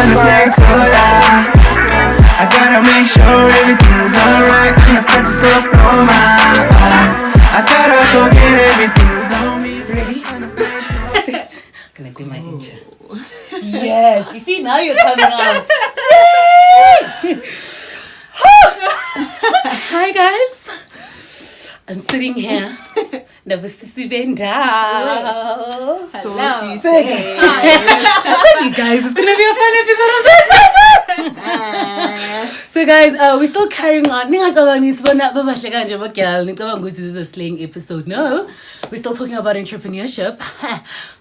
gonna stay too loud. I gotta make sure everything's alright. I'm gonna start to diploma. I gotta go get everything's on me. Ready? Sit. Gonna do my intro. Yes. You see, now you're coming on. Hi guys. I'm sitting here. Never see Benda. So Hello. she said. I told you guys, it's gonna be a fun episode. So guys, we're still carrying on. This is a slang episode. No, we're still talking about entrepreneurship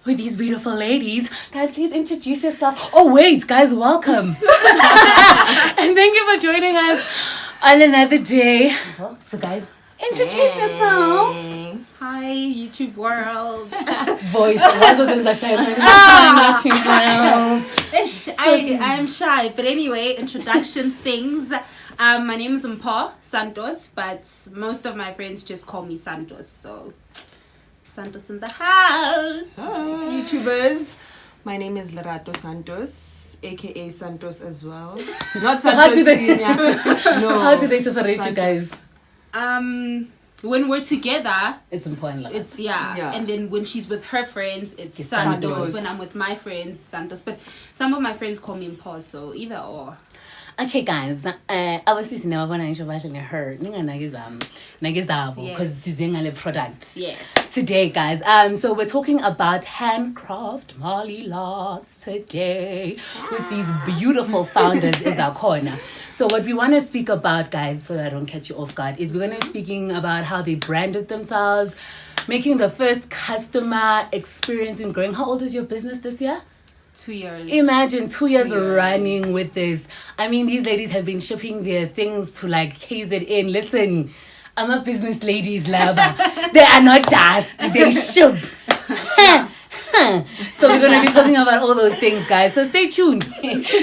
with these beautiful ladies. Guys, please introduce yourself. Oh wait, guys, welcome. And thank you for joining us on another day. So guys, introduce yourself. Hi, YouTube world. Voice. I am shy, but anyway, introduction things. My name is Mpho Santos, but most of my friends just call me Santos. So, Santos in the house. Hi, YouTubers. My name is Lerato Santos, aka Santos as well. Not Santos. How do they? No. How do they separate you guys? When we're together, It's important. Like it's yeah. And then when she's with her friends, it's Santos. Santos. When I'm with my friends, Santos. But some of my friends call me Mpho, so either or. Okay, guys. Obviously, never want to her. Because she's in the products. Yes. Today, guys. So we're talking about handcraft Marley lots today with these beautiful founders is our corner. So what we want to speak about, guys, so that I don't catch you off guard, is we're going to be speaking about how they branded themselves, making the first customer experience and growing. How old is your business this year? 2 years. Imagine 2 years running with this. I mean, these ladies have been shipping their things to like KZN. Listen, I'm a business ladies lover. They are not dust. They ship. So we're going to be talking about all those things, guys. So stay tuned.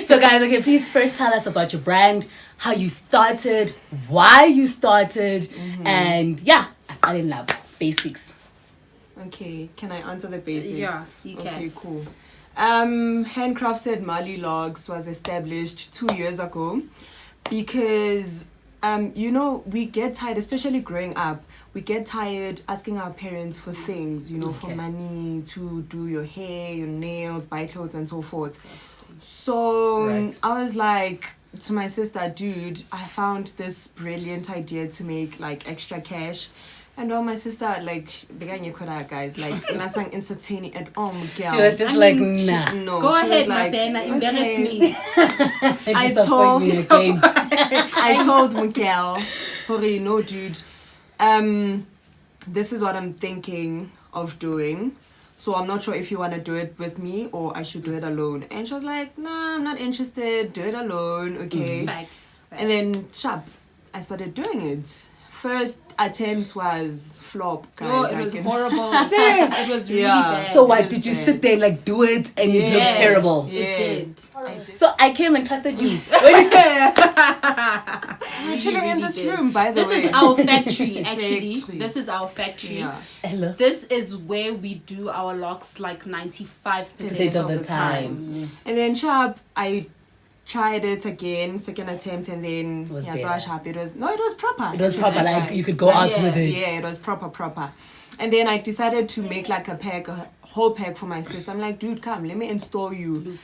So guys, okay, please first tell us about your brand, how you started, why you started, and yeah, I didn't love basics. Okay, can I answer the basics? Yeah, you can. Okay, cool. Handcrafted Marley logs was established 2 years ago because, we get tired, especially growing up, we get tired asking our parents for things, for money, to do your hair, your nails, buy clothes, and so forth. So I was like to my sister, dude, I found this brilliant idea to make like extra cash. And my sister, like, guys, like, nasang entertaining and girl. She was just nah. Go ahead, like, Mabena, embarrass me. I told Miguel, hurry, no, dude. This is what I'm thinking of doing. So I'm not sure if you want to do it with me or I should do it alone. And she was like, nah, I'm not interested. Do it alone, okay? Facts. And then, I started doing it. First attempt was flop, guys. Oh, it was horrible. Serious? It was really bad. So what, did you sit there like do it and it looked terrible? Yeah. It did. So I came and trusted you. We're chilling in this room, by the way. This is our factory, actually. This is our factory. Yeah. Hello. This is where we do our locks like 95% of the time. And then I tried it again, second attempt, and then it was it was proper. It was proper, like you could go out with it. Yeah, it was proper. And then I decided to make like a whole pack for my sister. I'm like, dude, come, let me install you.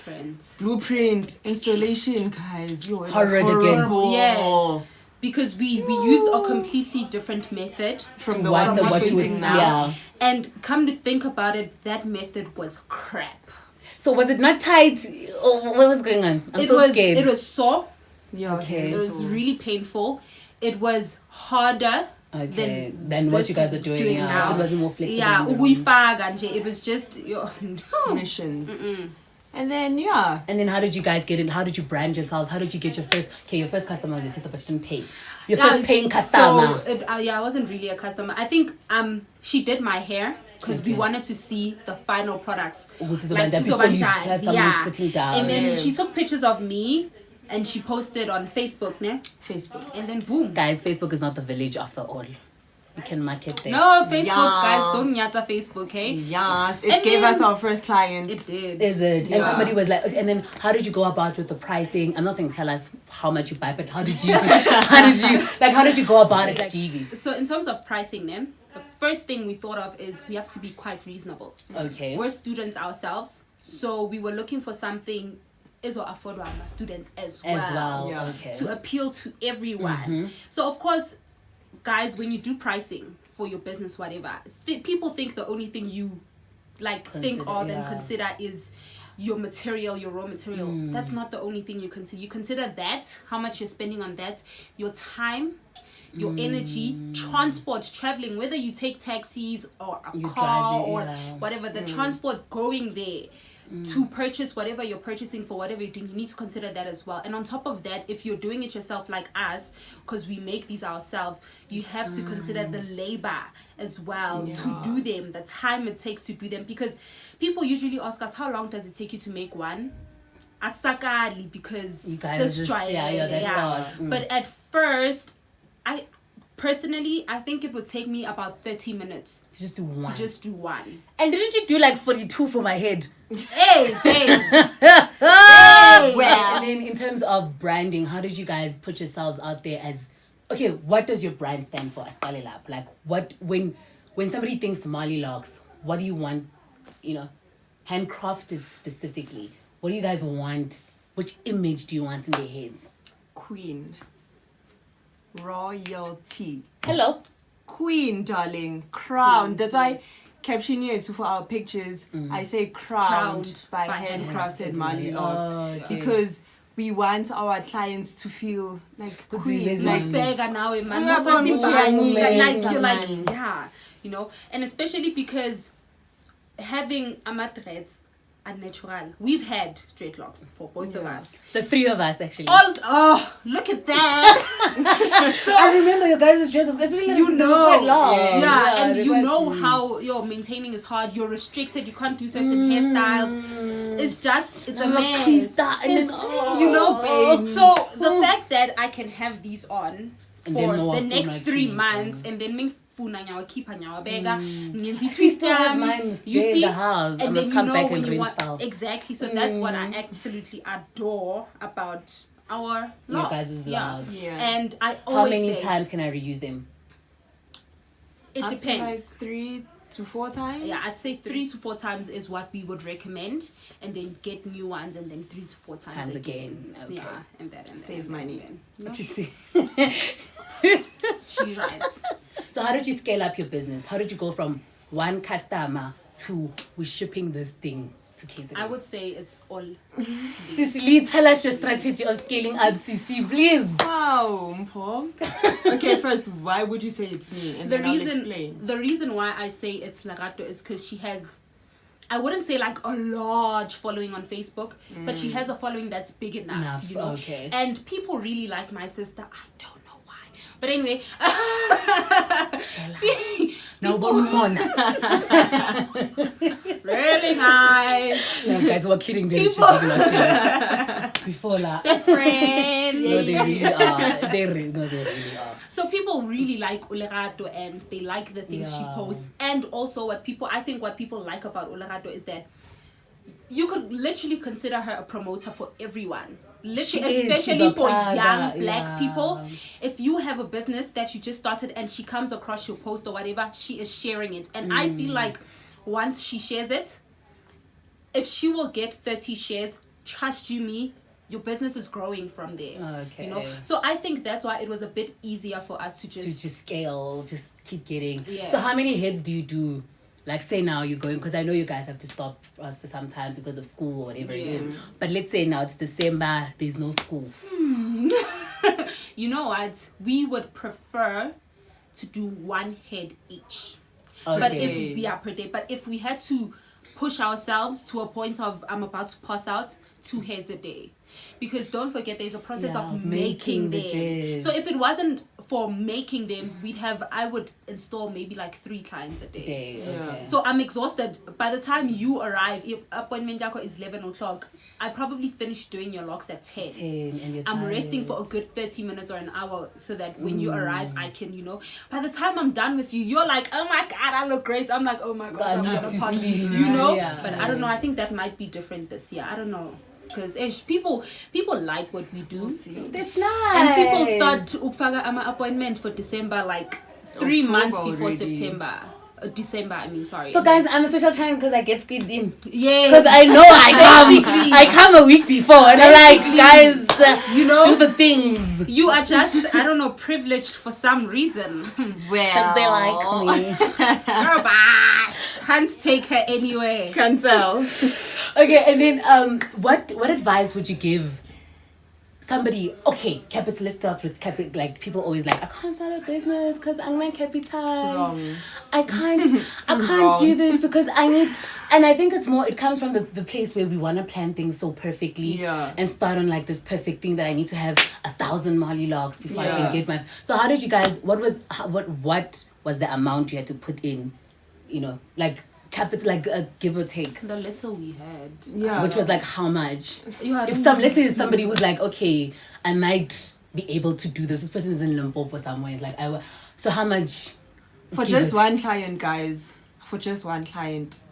Blueprint, installation, guys. Yo, it was horrible. Yeah. Because we used a completely different method from what you using now. Yeah. And come to think about it, that method was crap. So was it not tight? Or what was going on? I'm so scared. It was sore. Yeah, okay. It was really painful. It was harder than what you guys are doing now. It wasn't more flexible. Yeah, it was just missions. And then And then how did you guys get in? How did you brand yourselves? How did you get your first customer was your sister, but she didn't pay. Your first paying customer. So I wasn't really a customer. I think she did my hair. Because we wanted to see the final products. Like, before you have someone sitting down. And then she took pictures of me and she posted on Facebook, ne? Facebook. And then boom. Guys, Facebook is not the village after all. we can market there. No, Facebook, Yes. guys, don't nyata Facebook, hey? Yes, it And gave then- us our first client. It did. Is it? Yeah. And somebody was like, and then how did you go about with the pricing? I'm not saying tell us how much you buy, but how did you how did you go about it? Like, So in terms of pricing them, the first thing we thought of is we have to be quite reasonable. okay. We're students ourselves, so we were looking for something is what affordable our students as well. As well. Yeah. Okay. To appeal to everyone. So of course, guys, when you do pricing for your business, whatever, people think the only thing you think Consider, of and yeah. consider is your material, your raw material. That's not the only thing you consider. You consider that, how much you're spending on that, your time, your energy, transport, traveling, whether you take taxis or a You car drive it, or yeah. whatever, the transport going there to purchase whatever you're purchasing for whatever you're doing, you need to consider that as well. And on top of that, if you're doing it yourself like us, because we make these ourselves, you have to consider the labor as well to do them, the time it takes to do them. Because people usually ask us, how long does it take you to make one? Asakali, because You guys just, yeah, that's fast. But at first, I think it would take me about 30 minutes To just do one. to just do one. And didn't you do like 42 for my head? Hey, hey. Well, and then in terms of branding, how did you guys put yourselves out there as, okay, what does your brand stand for? Astalelap? Like what, when somebody thinks Marley locks, what do you want, handcrafted specifically? What do you guys want? Which image do you want in their heads? Queen. Royalty. Hello. Queen, darling. Crown. That's why caption here too for our pictures. I say crowned by Handcrafted Marley logs. Oh, okay. Because we want our clients to feel like There's queens. Like, Bega now, man. Yeah, No but fancy me too, bangs, I like need you're like, some yeah, and especially because having amadreds are natural. We've had dreadlocks for both of us. The three of us actually. Look at that. I remember your guys' dresses, especially You they were quite long. Yeah, and they you were- know how your maintaining is hard. You're restricted. You can't do certain hairstyles. It's a I'm a mess. twista, and then, Babe. So the fact that I can have these on And then for no the one next feel like 3 you, months, and then mingfuna nyawa keepa nyawa bega, We still have mine you there in see, the house. I and must then come back and want reinstall. exactly. So that's what I absolutely adore about our Your logs. guys' logs. yeah. And I How always many say, times can I reuse them? it Up to depends. like 3 to 4 times. Yeah, I'd say 3 to 4 times is what we would recommend, and then get new ones, and then 3 to 4 times again. Okay. Yeah, and that and Save that, money. And then. No, To see. she writes. So how did you scale up your business? How did you go from one customer to we're shipping this thing to KZN? I would say it's all. Cicely, tell us your strategy of scaling up, Cici, please. Wow, Mpho. Okay, first, why would you say it's me? And then I'll explain. The reason why I say it's Lerato is because she has, I wouldn't say like a large following on Facebook, but she has a following that's big enough, okay. And people really like my sister. I don't know why, but anyway. No one more. Really nice. No, guys, we're kidding. They're just People- giving out to before that. Best friend. No, they really are. They really are. So people really like Lerato, and they like the things she Yeah. posts. And also what people like about Lerato is that you could literally consider her a promoter for everyone. Literally, She is. She's especially a for father, young black yeah. people. If you have a business that you just started and she comes across your post or whatever, she is sharing it. And I feel like once she shares it, if she will get 30 shares, trust you me, your business is growing from there. Okay. So I think that's why it was a bit easier for us to To just scale, just keep getting. Yeah. So how many heads do you do? Like say now you're going, because I know you guys have to stop us for some time because of school or whatever it Yeah. is. But let's say now it's December, there's no school. You know what? We would prefer to do 1 head each. But Okay. per day. But if we had to push ourselves to a point of I'm about to pass out, 2 heads a day. Because don't forget there's a process Yeah, of making making the them. dress. So if it wasn't for making them, I would install maybe like 3 clients a day. Okay. So I'm exhausted. By the time you arrive, if appointment yako is 11 o'clock, I probably finish doing your locks at 10. And you're I'm resting tired. for a good 30 minutes or an hour so that when you arrive, I can, by the time I'm done with you, you're like, oh my God, I look great. I'm like, oh my God, I'm need gonna to party. sleep. Yeah. But I don't know. I think that might be different this year. I don't know. Because people like what we do. It's nice. And people start ukfaka ama appointment for December like 3 October months before already. September. December, I mean, sorry. So guys, I'm a special time because I get squeezed in. Yes. Because I know I come a week before and I'm like, guys, do the things. You are just, I don't know, privileged for some reason. Because they like me. Girl, bye. Can't take her anywhere. Can't tell. Okay, and then what advice would you give somebody? Okay, capitalist starts with like people always like, I can't start a business because I'm not capital. Wrong. I can't do this because I need. And I think it comes from the place where we want to plan things so perfectly and start on like this perfect thing that I need to have 1,000 Marley logs before I can get my. So how did you guys? What was the amount you had to put in? Like capital, like a give or take. The little we had. Which was like how much? Let's say somebody who's like, okay, I might be able to do this. This person is in Limpopo somewhere. It's like so how much? For just one client, guys. For just one client.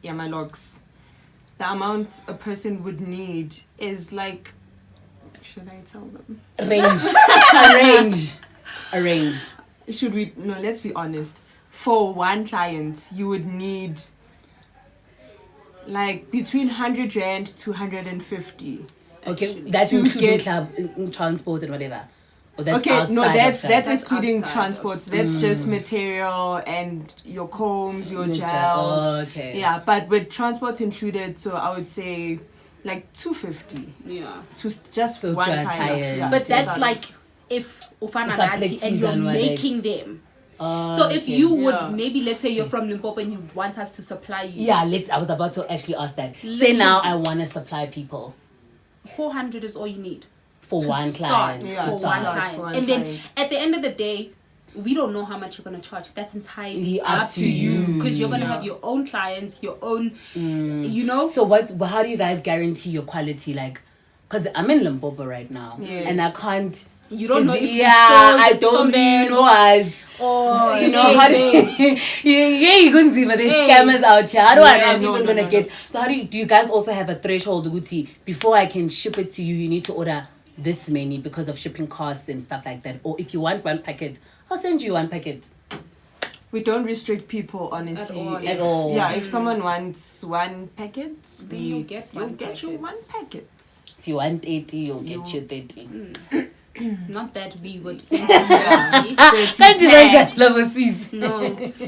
Yeah, my logs. The amount a person would need is like. Should I tell them? A range. Should we? No, let's be honest. For one client, you would need like between 100 rand to 150. Okay, that's including transport and whatever. Or that's that's excluding outside transports. That's just material and your combs, your gels. Okay. Yeah, but with transport included, so I would say like 250. Yeah. To just one client. Yeah, but so that's like if Ufanagati and you're making them. So if you would maybe, let's say you're from Limpopo and you want us to supply you. Yeah, I was about to actually ask that. Say now I want to supply people. 400 is all you need. For one client. For one client. And then at the end of the day, we don't know how much you're going to charge. That's entirely up to you. Because you're going to have your own clients, your own, So how do you guys guarantee your quality? Like, because I'm in Limpopo right now. Yeah. And I can't. You don't know if I don't know what. Oh, how do you can see, but there's scammers out here. How do I'm even gonna get? So how do you guys also have a threshold, Uguti? Before I can ship it to you, you need to order this many because of shipping costs and stuff like that. Or if you want one packet, I'll send you one packet. We don't restrict people, honestly. At all. Yeah, if someone wants one packet, you'll get you one packet. If you want 80, you'll get you 30. Not that we would say. No,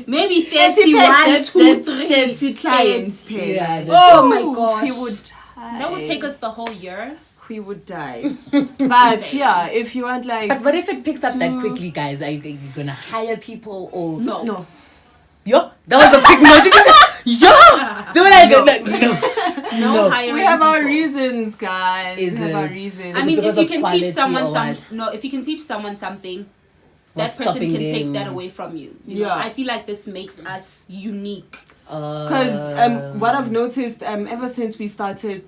maybe 31, 2, 30 clients. Oh my gosh, he would die. That would take us the whole year. We would die. But yeah, if you want like. But what if it picks up that quickly, guys? Are you gonna hire people or no? Yo, that was a quick no. Did you say yo? They were like no hiring. We have people. our reasons, guys. We have our reasons. I mean, if you can teach someone if you can teach someone something, that person can take that away from you. You know? I feel like this makes us unique. Because what I've noticed ever since we started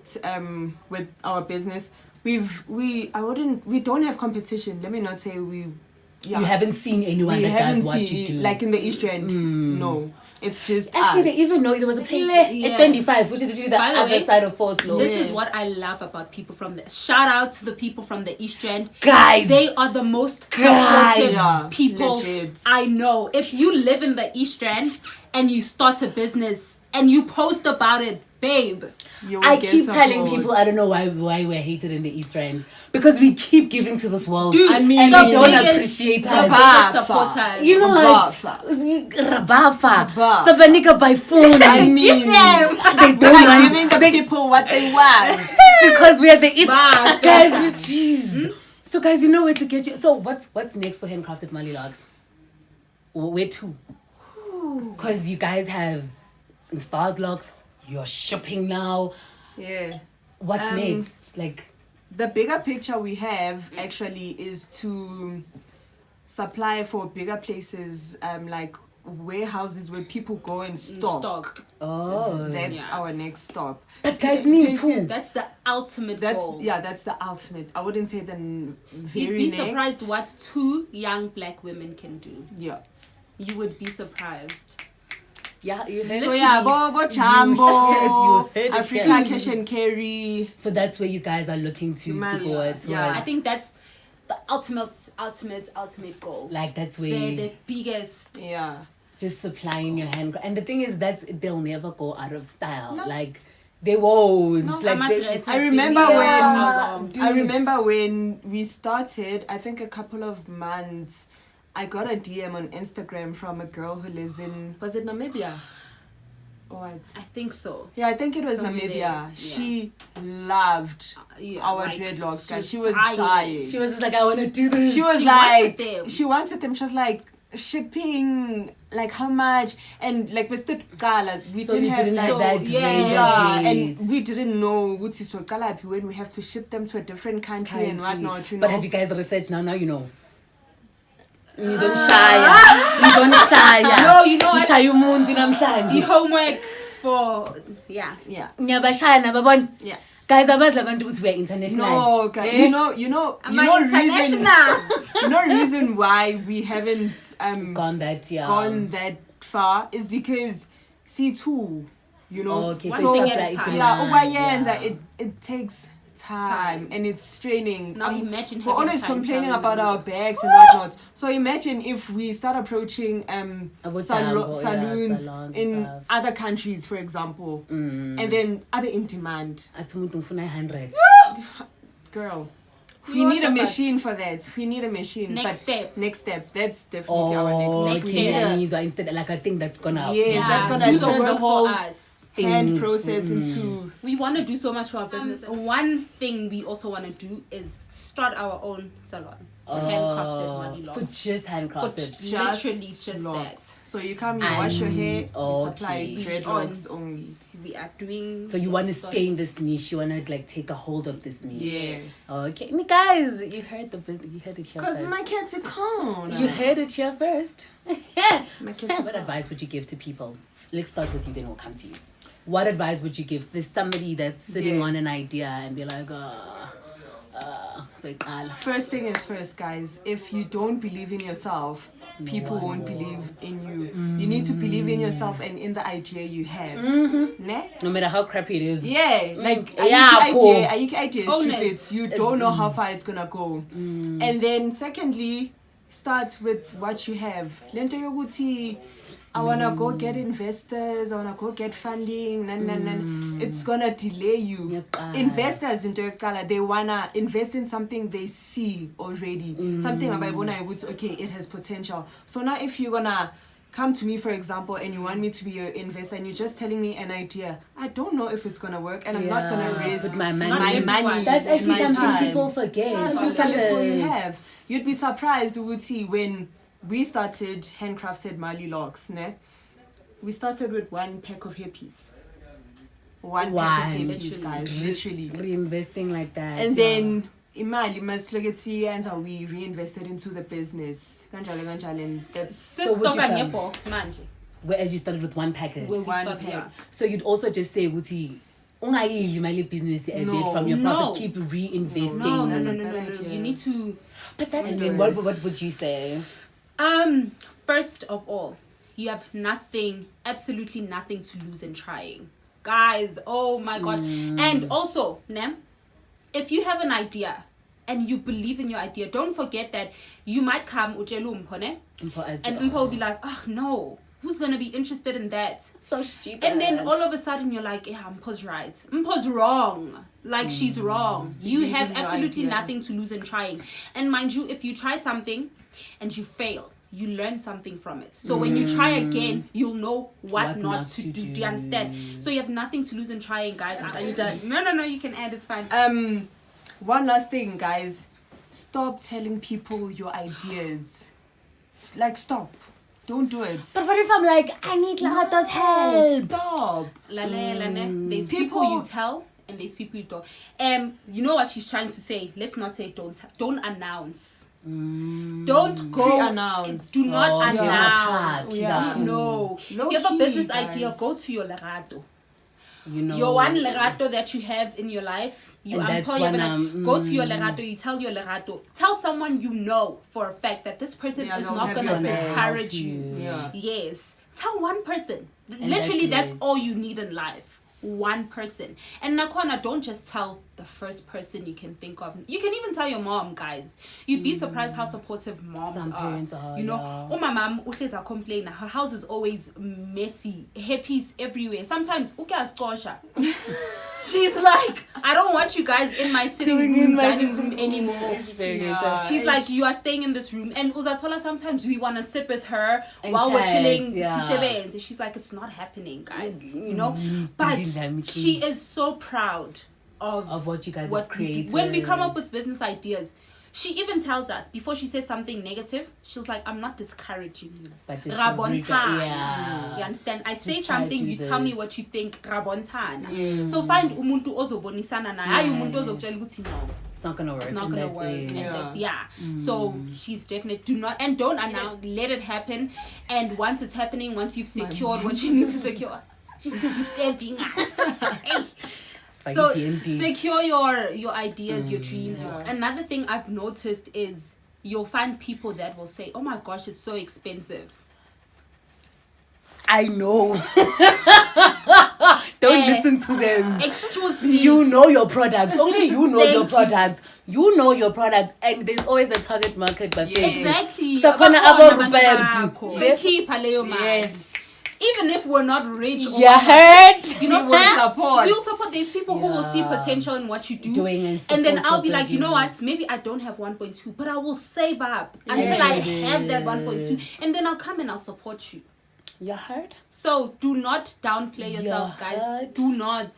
with our business, we don't have competition. Let me not say we. Yeah. You haven't seen anyone that does what you do. Like in the East End, no. It's just actually they even know there was a place at 25, which is actually the other side of Forslow. This is what I love about people from the shout out to the people from the East End. Guys, they are the most supportive people I know. If you live in the East End and you start a business and you post about it, babe, I keep telling people I don't know why we're hated in the East End, because we keep giving to this world. Dude, and they don't appreciate us. You know what? Rabafa. Sabanika by phone. I mean, they don't want giving the people what they want because we are the East. Guys, jeez. So guys, you know where to get you. So what's next for Handcrafted Marley logs? Where to? Because you guys have installed logs. You're shipping now. Yeah. What's next? Like the bigger picture we have actually is to supply for bigger places, like warehouses where people go and stock. Oh. That's our next stop. But guys need too. That's the ultimate goal. Yeah, that's the ultimate. I wouldn't say the very You'd be next. surprised what 2 young black women can do. Yeah. You would be surprised. Yeah, you heard So it. yeah, Bobo Chambo, You heard it Africa here. Cash and Carry. So that's where you guys are looking to towards. Yeah. I think that's the ultimate goal. Like that's where The biggest. Yeah. just supplying your hand. And the thing is that they'll never go out of style. Like they won't. No, like they, I remember Yeah, I remember when we started, I think a couple of months, I got a DM on Instagram from a girl who lives in, was it Namibia? Or what? I think so. Yeah, I think it was Somewhere Namibia. there, yeah. She loved our like, dreadlocks, guys. She was was dying. she was just like, I want to do this. She was She like, wanted them. she wanted them. She was like, shipping, like how much? And like with the gala, we So we didn't have like, that yeah, range yeah, of and rates. we didn't know what's so gala when we have to ship them to a different country and whatnot. You know. But have you guys researched now? Now you know. He's on Shaya. He's on Shaya. No, you know what? Shaya umuntu The namhlanje. homework for Yeah. Nyabashaya nababona. Yeah. Guys, abazi labantu ukuthi we are international. No, guys. Eh? You know Am I reason. international? You know reason why we haven't Gone that, yeah. gone that far is because C2, you know. Okay, One so thing it's at a like time. demand, Yeah, it takes time and it's straining. Now imagine we're having always time complaining traveling. about our bags and whatnot. So imagine if we start approaching About saloons salons and in stuff. other countries, for example, and then other in demand. Athi umuntu ngifuna 100. Girl, We we want need a that. machine for that. We need a machine. Next step. Next step. That's definitely our Oh, next step. Next Kenyans or instead, like I think that's gonna. Yes, that's gonna do the turn the work whole for us. hand process into. We want to do so much for our business. One thing we also want to do is start our own salon. For handcrafted Marley For locks. just For handcrafted. literally just that. So you come, you wash your hair, you supply Okay. dreadlocks only. We are doing. So you want to stay in this niche. You want to like take a hold of this niche. Yes. Okay, me guys, you heard the business. You heard it here Because first. my kids are cold. You heard it here first. My kids What advice would you give to people? Let's start with you, then we'll come to you. What advice would you give? There's somebody that's sitting Yeah. on an idea and be like, so First thing is first, guys. If you don't believe in yourself, people won't believe in you. You need to believe in yourself and in the idea you have. Ne? no matter how crappy it is. Yeah, like Yeah, cool. idea is Own stupid. it. You don't know how far it's gonna go. And then secondly, start with what you have. Lento yokuthi, I wanna go get investors, I wanna go get funding, it's gonna delay you. Yaqala. Investors into yokuqala, they wanna invest in something they see already. Something abayibona ukuthi okay, it has potential. So now if you're gonna come to me, for example, and you want me to be your investor and you're just telling me an idea, I don't know if it's gonna work and I'm not gonna Yeah, risk with my money. Not my everyone. money. That's and actually my something time. people forget. Yes, Forget with the little you it. have. You'd be surprised, Wuti, when we started Handcrafted Marley locks, ne? We started with 1 pack of hairpiece. One pack of hairpiece, guys, literally. Reinvesting like that. And yeah. then imali masihlekethiye and how we reinvested into the business. Kanjalo, and that's So would you Sistoka come? ngebox manje. Whereas you started with one package. Where we One start, pack. yeah. So you'd also just say, Uti, ungayidli my business as No. it from your No. profit, keep reinvesting. No. That's a You bad idea. need to. But that's And then do it. what would you say? First of all, you have nothing, absolutely nothing to lose in trying. Guys, oh my gosh. And also, Nem, if you have an idea and you believe in your idea, don't forget that you might come Ujelu Mpho, ne? And Mpho will be like, oh no, who's gonna be interested in that? so stupid. And then all of a sudden you're like, yeah, Mpho's right. Mpho's wrong. Like she's wrong. You Believe have in your absolutely idea. nothing to lose in trying. And mind you, if you try something and you fail, you learn something from it. So when you try again, you'll know what not to do. Do you understand? So you have nothing to lose in trying, guys. Are you done? No, you can add, it's fine. one last thing, guys. Stop telling people your ideas. Like, stop. Don't do it. But what if I'm like, I need Larato's help? Stop. Lane. There's people People- you tell and there's people you don't. You know what she's trying to say? Let's not say don't announce. Don't go. Pre-announce. Do not Oh, announce. yeah. No. Low If you have a key, business guys. idea, go to your Lerato. You know, Your one Lerato that you have in your life, you And that's employ, when, go to your Lerato, you tell your Lerato, tell someone you know for a fact that this person is they'll not have going your to back. discourage you. Yeah. Yes. Tell one person. And Literally, that's it. all you need in life. One person. And Nakwana, don't just tell the first person you can think of. You can even tell your mom, guys. You'd be surprised how supportive moms Some parents are, You know, yeah. oh, my mom, uhleza complain. Her house is always messy, hippies everywhere. Sometimes, she's like, I don't want you guys in my sitting room, dining room anymore. She's like, you are staying in this room. And Uzatola, sometimes we want to sit with her And while we're chat, chilling. yeah. She's like, it's not happening, guys. You know, but she is so proud of what you guys what have we do. created. When we come up with business ideas, she even tells us before she says something negative, she's like, I'm not discouraging you. But just Rabontan. yeah. You understand? I say Just try something, to you do tell me this. what you think. Rabontan. So find umuntu ozobonisana naye. Hayi umuntu ozokutshela ukuthi no. It's not gonna work. It's not and gonna that's work. it. And that's, So she's definitely don't announce. Let it happen. And once it's happening, once you've secured what you need to secure, she's disturbing us. So secure your ideas, your dreams. Another thing I've noticed is you'll find people that will say, "Oh my gosh, it's so expensive." I know. Don't listen to them. Excuse me. You know your product. Only you know your product. You know your product, and there's always a target market. But Exactly. So Yes. Even if we're not rich, or heard? you know, We'll support. We'll support. There's people who will see potential in what you do, Doing and then I'll be like, you know what? Maybe I don't have 1.2, but I will save up until I have that 1.2, and then I'll come and I'll support you. You heard? So do not downplay yourselves, guys. heard? Do not.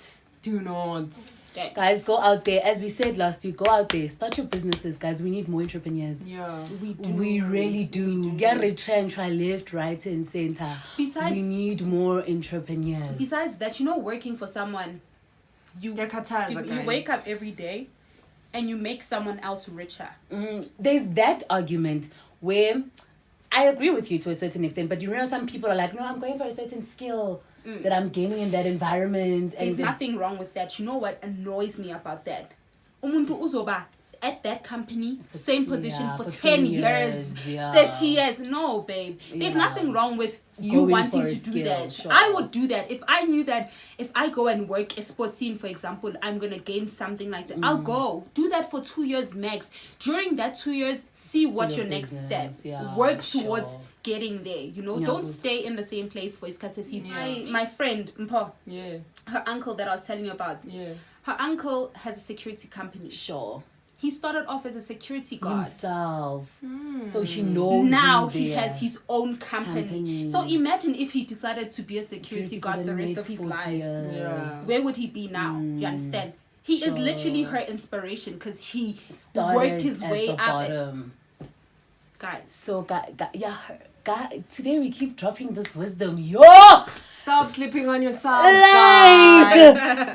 Guys, go out there. As we said last week, go out there. Start your businesses, guys. We need more entrepreneurs. Yeah. We really do. Get retrenched, try left, right, and center. Besides, we need more entrepreneurs. Besides that, you know, working for someone, you wake up every day and you make someone else richer. There's that argument where I agree with you to a certain extent, but you know, some people are like, no, I'm going for a certain skill that I'm gaining in that environment. And there's nothing wrong with that. You know what annoys me about that? Umuntu uzoba at that company, same position for 10 years, 30 years. No, babe. There's nothing wrong with you Going wanting for a to do skill, that. sure. I would do that. If I knew that if I go and work a sports scene, for example, I'm going to gain something like that. I'll go. Do that for 2 years max. During that 2 years, see what your next step. Work towards getting there. You know, don't stay in the same place for iskatesi. My friend, Mpho, her uncle that I was telling you about, her uncle has a security company. Sure. He started off as a security guard. Himself. So he knows. Now he has his own company. So imagine if he decided to be a security guard the rest of his life. Where would he be now? You understand? He is literally her inspiration because he worked his way up. Guys. So, today we keep dropping this wisdom. Yo! Stop sleeping on yourself.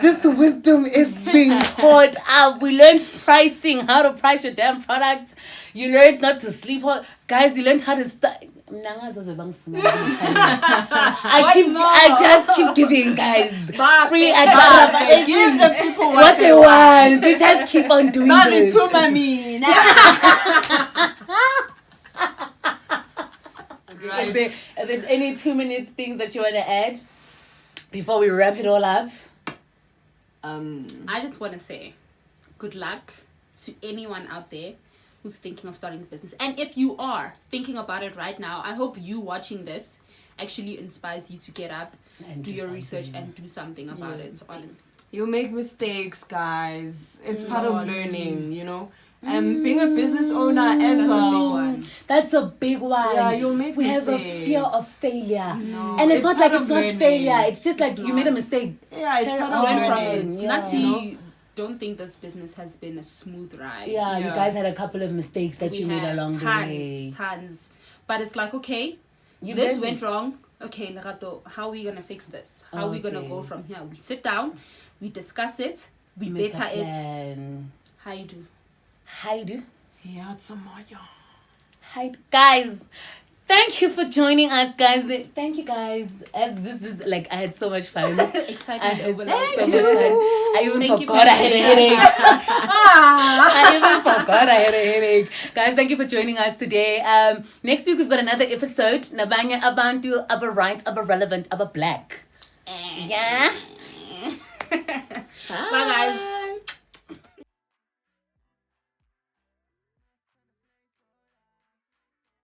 This wisdom is being poured up. We learned pricing, how to price your damn products. You learned not to sleep on. Guys, you learned how to start. I just keep giving guys free advice. Give the people what they want. We just keep on doing this. Too, mommy. Right. Are there any 2-minute things that you want to add before we wrap it all up? I just want to say good luck to anyone out there who's thinking of starting a business. And if you are thinking about it right now, I hope you watching this actually inspires you to get up, and do your research, and do something about it. Honestly. You make mistakes, guys. It's part of learning, you know. And being a business owner as well. That's a big one. Yeah, you'll make we mistakes. have a fear of failure. No, and it's not like it's learning. not failure. It's just like you made a mistake. Yeah, it's part of learn learning. from it. You don't think this business has been a smooth ride. Yeah, you guys had a couple of mistakes that you made along the way. Tons. But it's like, okay, this went wrong. Okay, Lerato, how are we going to fix this? How are we going to go from here? We sit down, we discuss it, we better it. How you do? How you do? Yeah, it's a right, guys. Thank you for joining us, guys. Thank you, guys. As this like, I had so much fun. Excitement I over had so much fun. I even Thank you, forgot I had a headache. Ah. I even forgot I had a headache. Guys, thank you for joining us today. Next week we've got another episode. Nabanya abantu aba right, aba relevant, aba black. Yeah. Bye, guys.